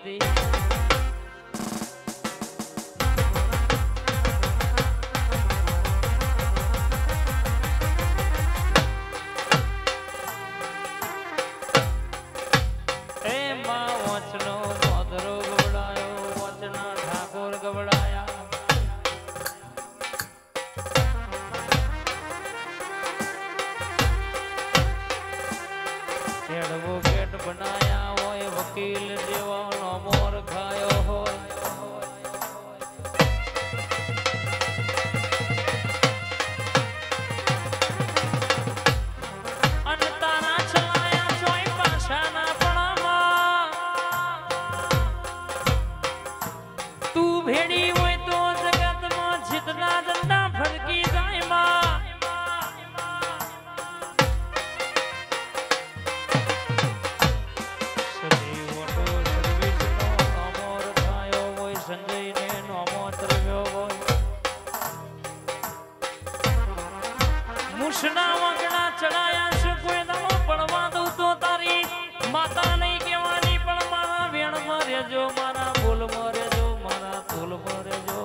વિનંતી એડવોકેટ બનાયા હોય વકીલ જેવાનો મોર ખાયો હોય અને તારા ચલાયા ચોય પાછાના પણામાં તું ભેડી હોય તો જગતમાં જીતના ઝંડા ફરકી જાય માં મુશના વગડા ચડાયા છે કોઈ દમો પડવા દઉં તો તારી માતા નહીં કહેવાની પણ મારા વેણમાં રહેજો મારા ભૂલમાં રહેજો મારા ભૂલમાં રહેજો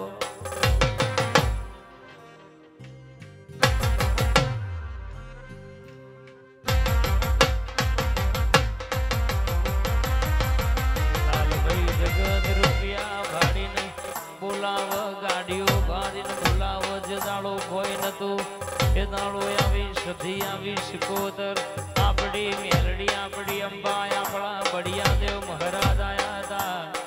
લાલભાઈ જગત રૂપિયા ભાડીને બોલાવ ગાડીઓ ભાડીને બોલાવ જદાળો કોઈ નતું એ દાડો આવી સધી આવી શિકોતર આપડી મેલડી આપડી અંબા આપણા બડિયા દેવ મહારાજ આયા હતા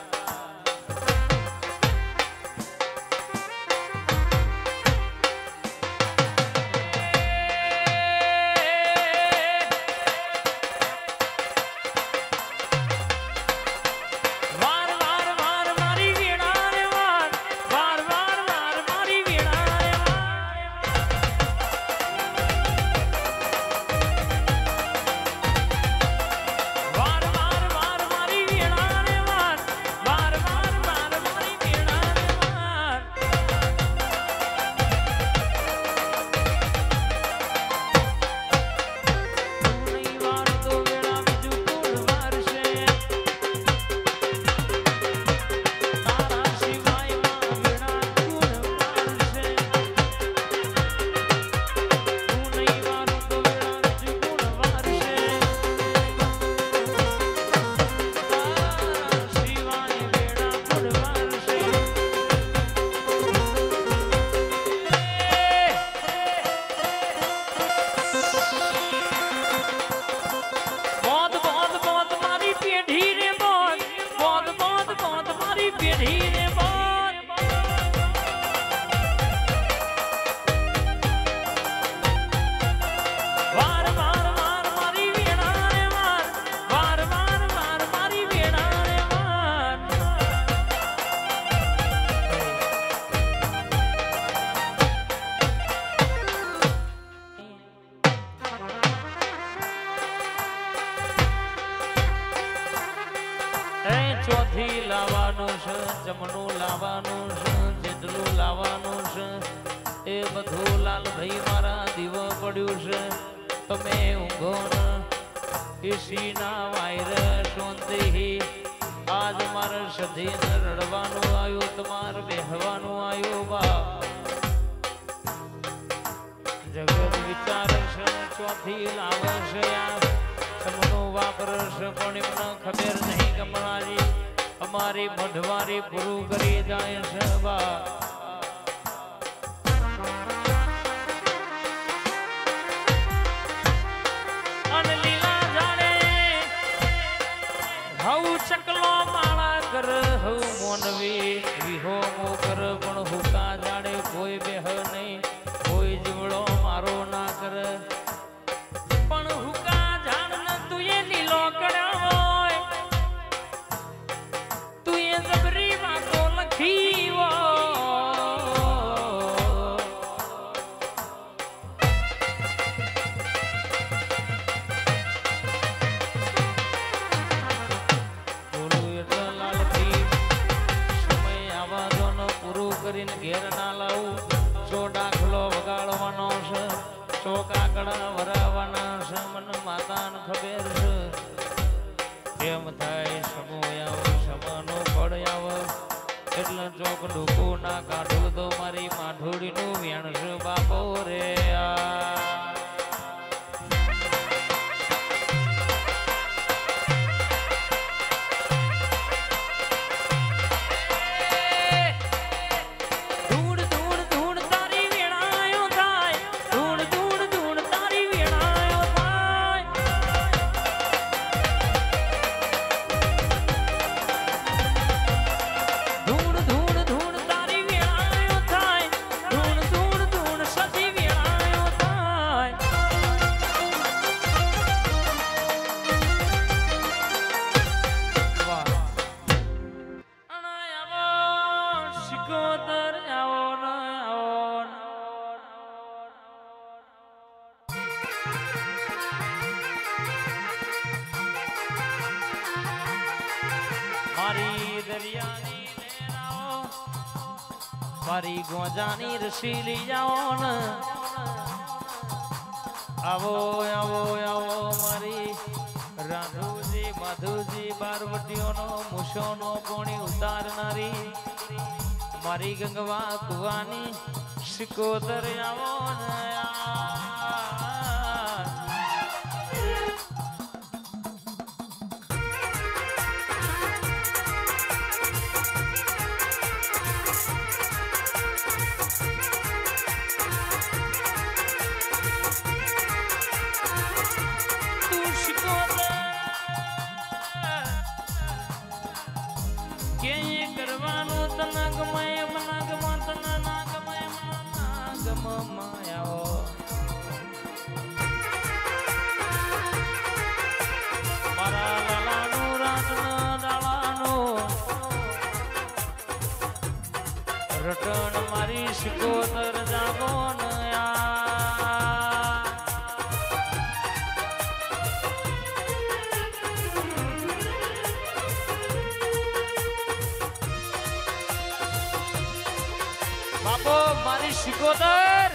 ચોથી લાવવાનું છે જમણું લાવવાનું છે જેટલું લાવવાનું છે એ બધું લાલભાઈ મારા દીવ પડ્યું છે તમે ઊંઘો ને એસીના વાયર શાંતિ આજ મારે સધીને રડવાનું આવ્યું તમારે બેહવાનું આવ્યું બા જગત વિચાર છે ચોથી લાવે છે યાર સમનું વાપરશે પણ એમને ખબર નહીં કમળાજી અમારી મઢવારી પૂરું કરી જાય છે બા અને લીલા જાણે હઉ ચકલો માળા કર હઉ મોનવી વિહો મોકર પણ હુકા જાડે કોઈ બેહ નહીં કોઈ જીવડો મારો ના કર પણ હુકા જાણ તું એ લીલો કર્યો હોય તું એ જબરી વાતો લખી કરીને ઘેર ના લાવું સો દાખલો વગાડવાનો છે સો કાકડા વરાવાના છે મને માતાને ખબર છે કેમ થાય સમો આવું સમન એટલે ચોક ડૂકો ના કાઢું તો મારી માઠોડીનું વેણસ બાપો રે મારી દરિયાની લેરાઓ મારી ગોજાની રસીલી જાઓ ને આવો આવો આવો મારી રાધુજી માધુજી બારવટીઓનો મૂછોનો કોણી ઉતારનારી મારી ગંગવા કુવાની સિકોતર આવો ને રટણ મારી સિકોતર જાગો બાપો મારી સિકોતર